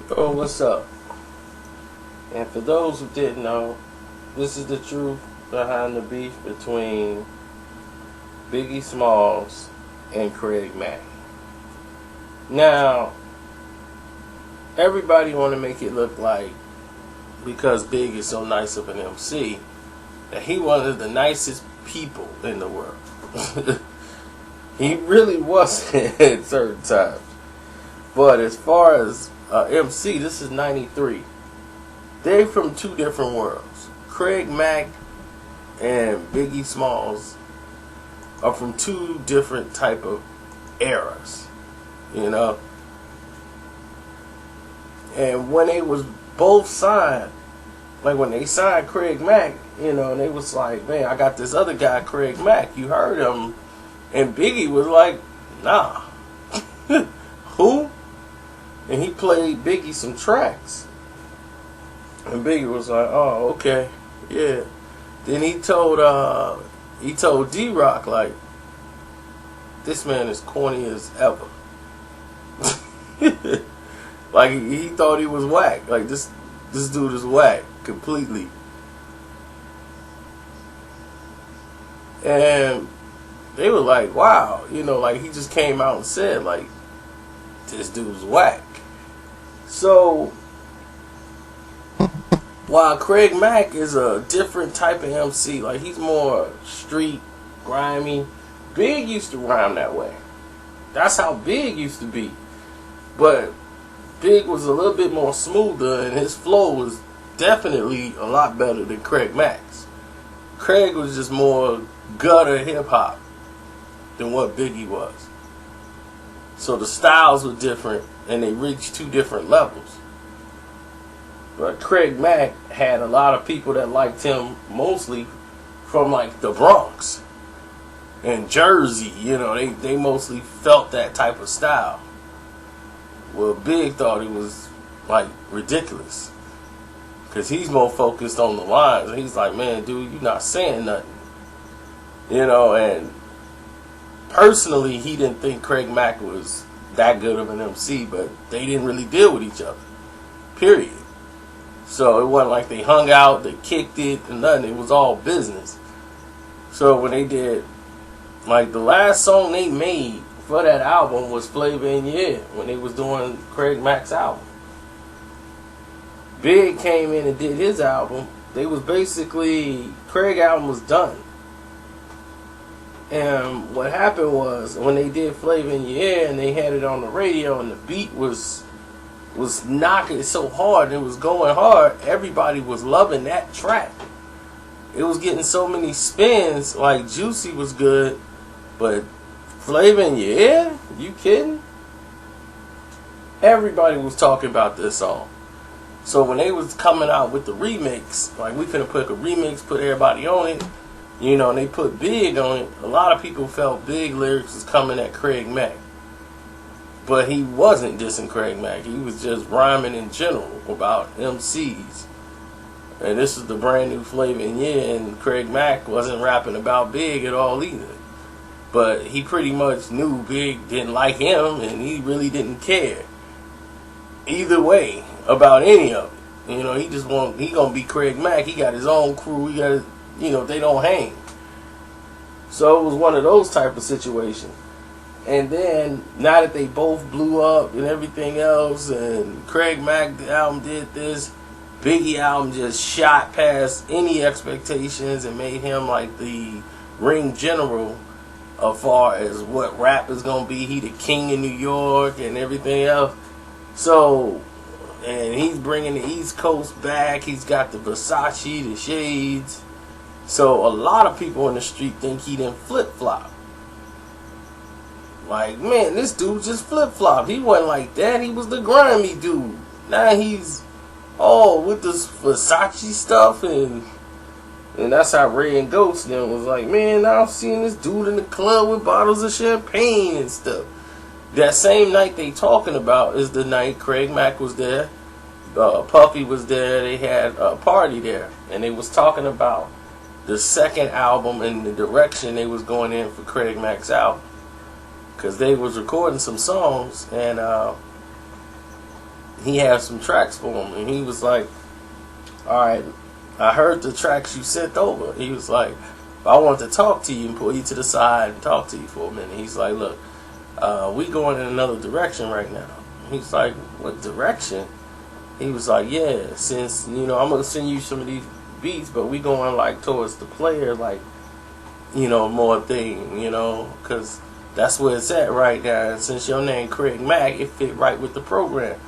Oh, what's up? And for those who didn't know, this is the truth behind the beef between Biggie Smalls and Craig Mack. Now, everybody want to make it look like because Big is so nice of an MC that he one of the nicest people in the world. He really wasn't at certain times. But as far as MC, this is 93. They're from two different worlds. Craig Mack and Biggie Smalls are from two different type of eras, you know. And when they was both signed, like when they signed Craig Mack, you know, and they was like, man, I got this other guy, Craig Mack. You heard him. And Biggie was like, nah. Who? And he played Biggie some tracks. And Biggie was like, oh, okay, yeah. Then he told D-Rock, like, this man is corny as ever. Like, he thought he was whack. Like, this dude is whack completely. And they were like, wow, you know, like, he just came out and said, like, this dude's whack. So, while Craig Mack is a different type of MC, like, he's more street, grimy, Big used to rhyme that way. That's how Big used to be. But Big was a little bit more smoother, and his flow was definitely a lot better than Craig Mack's. Craig was just more gutter hip-hop than what Biggie was. So the styles were different, and they reached two different levels. But Craig Mack had a lot of people that liked him mostly from like the Bronx and Jersey, you know, they mostly felt that type of style. Well, Big thought it was like ridiculous because he's more focused on the lines. He's like, man, dude, you're not saying nothing. You know, and personally, he didn't think Craig Mack was that good of an MC, but they didn't really deal with each other. Period. So it wasn't like they hung out, they kicked it, and nothing. It was all business. So when they did, like the last song they made for that album was Flavor in Your Ear, when they was doing Craig Mack's album. Big came in and did his album. They was basically, Craig's album was done. And what happened was, when they did Flavor in Your Ear and they had it on the radio and the beat was knocking so hard, it was going hard, everybody was loving that track. It was getting so many spins, like Juicy was good, but Flavor in Your Ear? You kidding? Everybody was talking about this song. So when they was coming out with the remix, like we finna put a remix, put everybody on it, you know, and they put Big on it, a lot of people felt Big lyrics was coming at Craig Mack. But he wasn't dissing Craig Mack. He was just rhyming in general about MCs. And this is the brand new Flavor in Your Ear, and Craig Mack wasn't rapping about Big at all either. But he pretty much knew Big didn't like him, and he really didn't care either way about any of it. You know, he gonna be Craig Mack. He got his own crew. He got, you know, they don't hang. So it was one of those type of situations. And then, now that they both blew up and everything else, and Craig Mack album did this, Biggie album just shot past any expectations and made him like the ring general as far as what rap is going to be. He the king in New York and everything else. So, and he's bringing the East Coast back. He's got the Versace, the shades. So a lot of people in the street think he didn't flip-flop. Like, man, this dude just flip-flopped. He wasn't like that. He was the grimy dude. Now he's all with this Versace stuff, and that's how Ray and Ghost then was like, man, now I'm seeing this dude in the club with bottles of champagne and stuff. That same night they talking about is the night Craig Mack was there, Puffy was there, they had a party there, and they was talking about the second album and the direction they was going in for Craig Mack's album. 'Cause they was recording some songs, and Craig Mack was like, man, I don't see this dude in the club with bottles of champagne and stuff. That same night they talking about is the night Craig Mack was there, Puffy was there, they had a party there, and they was talking about the second album and the direction they was going in for Craig Mack's album. 'Cause they was recording some songs, and he had some tracks for him, and he was like, all right, I heard the tracks you sent over. He was like, I want to talk to you and pull you to the side and talk to you for a minute. He's like, look, we going in another direction right now. He's like, what direction? He was like, yeah, since, I'm going to send you some of these beats, but we going like towards the player, like, more thing, because that's where it's at right now. And since your name Craig Mack, it fit right with the program.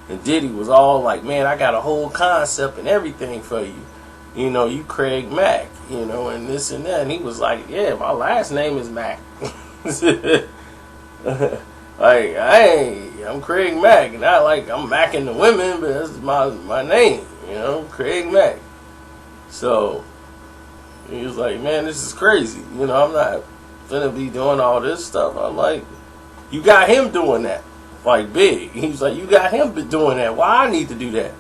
And Diddy was all like, man, I got a whole concept and everything for you. You Craig Mack, and this and that. And he was like, yeah, my last name is Mack. Like, I'm Craig Mack, and I'm macking the women, but that's my name, Craig Mack. So he was like, man, this is crazy. I'm not gonna be doing all this stuff. I'm like, you got him doing that, like Big. He was like, you got him doing that. Why I need to do that?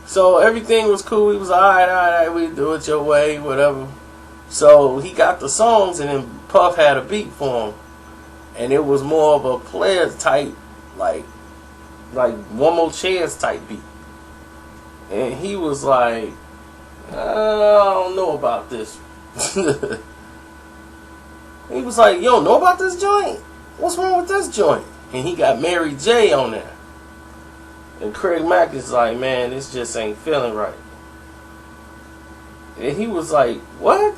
So everything was cool. He was all right, we do it your way, whatever. So he got the songs, and then Puff had a beat for him. And it was more of a player type, like One More Chance type beat. And he was like, I don't know about this. He was like, you don't know about this joint? What's wrong with this joint? And he got Mary J on there. And Craig Mack is like, man, this just ain't feeling right. And he was like, what?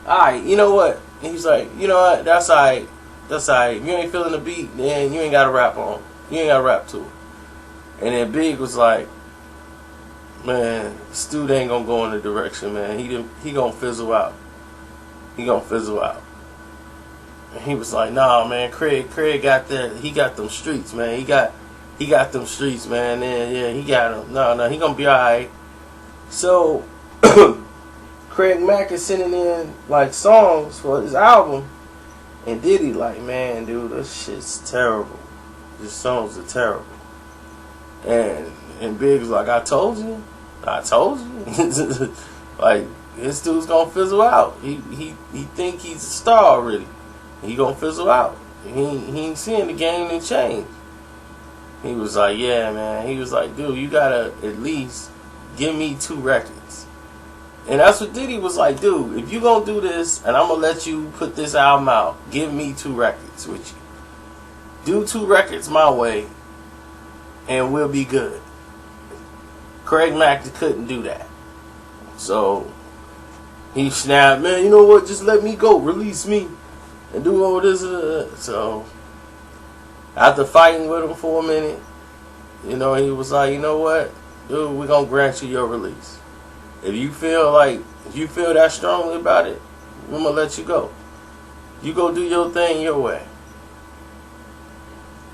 Alright, you know what? And he's like, you know what? That's alright. That's alright. If you ain't feeling the beat, then you ain't got to rap on. You ain't got to rap to it. And then Big was like, man, this dude ain't going to go in the direction, man. He going to fizzle out. He going to fizzle out. And he was like, nah, man, Craig got that. He got them streets, man. He got them streets, man. Yeah, he got them. No, he going to be alright. So Craig Mack is sending in like songs for his album, and Diddy like, man, dude, this shit's terrible. These songs are terrible. And Big's like, I told you. Like, this dude's gonna fizzle out. He think he's a star already. He gonna fizzle out. He ain't seeing the game and change. He was like, yeah, man. He was like, dude, you gotta at least give me 2 records. And that's what Diddy was like, dude, if you gonna do this and I'm gonna let you put this album out, give me 2 records with you. Do 2 records my way and we'll be good. Craig Mack couldn't do that. So he snapped, man, you know what, just let me go, release me and do all this. So after fighting with him for a minute, he was like, you know what, dude, we're gonna grant you your release. If you feel that strongly about it, I'm gonna let you go. You go do your thing your way.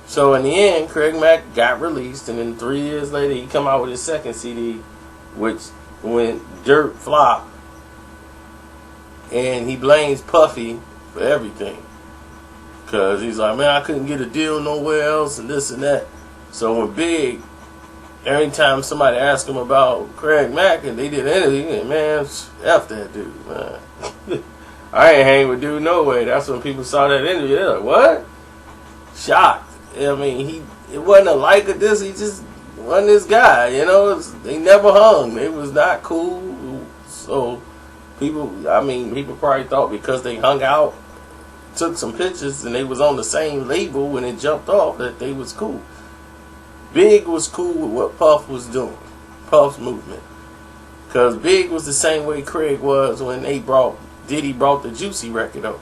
So in the end, Craig Mack got released, and then 3 years later, he come out with his second CD, which went dirt flop, and he blames Puffy for everything, cause he's like, man, I couldn't get a deal nowhere else, and this and that. So when Big, every time somebody asked him about Craig Mack and they did an interview, man, F that dude, man. I ain't hang with dude no way. That's when people saw that interview. They're like, what? Shocked. I mean, it wasn't a like of this. He just wasn't this guy, They never hung. It was not cool. So people probably thought because they hung out, took some pictures, and they was on the same label when it jumped off that they was cool. Big was cool with what Puff was doing, Puff's movement. Because Big was the same way Craig was when Diddy brought the Juicy record up.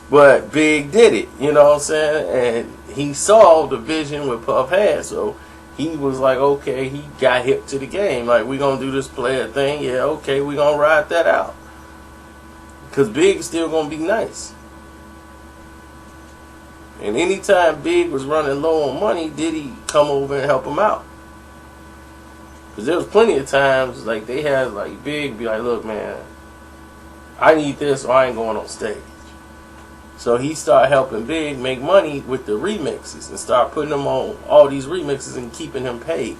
But Big did it, you know what I'm saying? And he saw the vision what Puff had. So he was like, okay, he got hip to the game. Like, we going to do this player thing. Yeah, okay, we going to ride that out. Because Big's still going to be nice. And anytime Big was running low on money, Diddy come over and help him out. Because there was plenty of times, like, they had, like, Big be like, look, man, I need this or I ain't going on stage. So he started helping Big make money with the remixes and start putting them on all these remixes and keeping him paid.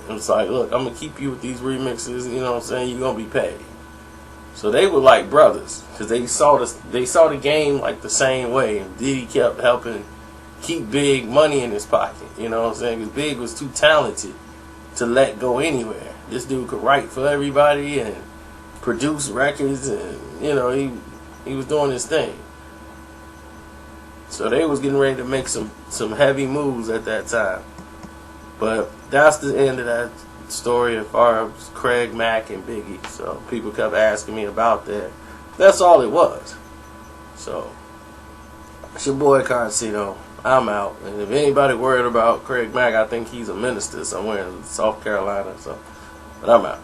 And it's like, look, I'm going to keep you with these remixes, you know what I'm saying? You're going to be paid. So they were like brothers because they saw the game like the same way. And Diddy kept helping keep Big money in his pocket. You know what I'm saying? Because Big was too talented to let go anywhere. This dude could write for everybody and produce records, and you know he was doing his thing. So they was getting ready to make some heavy moves at that time. But that's the end of that story as far as Craig Mack and Biggie. So people kept asking me about that. That's all it was. So it's your boy Concino. I'm out. And if anybody worried about Craig Mack, I think he's a minister somewhere in South Carolina. So, but I'm out.